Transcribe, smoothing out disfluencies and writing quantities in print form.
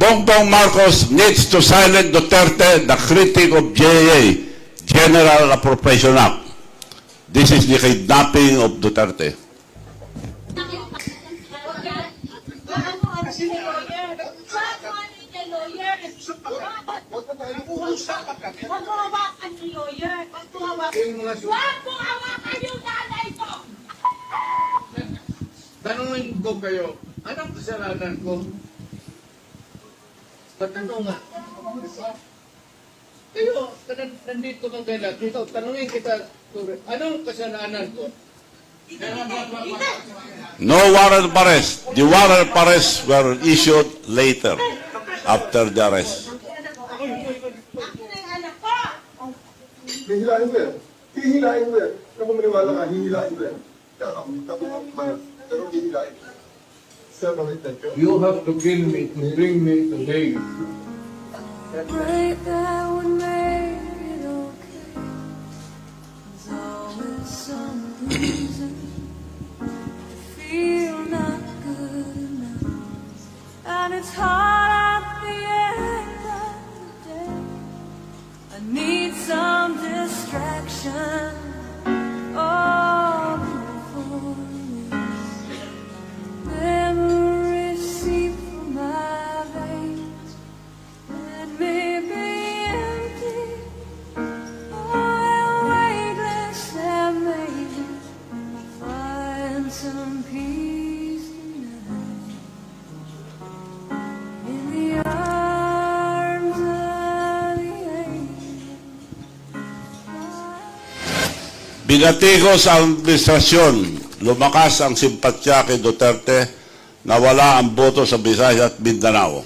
Bongbong Marcos needs to silence Duterte, the critic of GAA, General Appropriation Act. This is the kidnapping of Duterte. Tanungin ko kayo, anong kasalanan ko? Patanong nga. Kayo, nandito kang kailan. Ikaw, tanungin kita, anong kasalanan ko? No warrant of arrest. The warrant of arrest were issued later, after the arrest. Hihilahin mo yan. Hihilahin mo yan. Kung maniwala ka, hihilahin mo yan. Pero hihilahin. Sir, thank you. You have to kill me to bring me to Hague. Break that would make it okay. There's always some reason to feel not good enough, and it's hard at the end of the day. I need some distraction. Oh, before this memories seep from my veins. Let me be empty. I'm weightless and maybe find some peace tonight in the arms of the angel. Binatigos ang administrasyon, lumakas ang simpatya kay Duterte, nawala ang boto sa Visayas at Mindanao.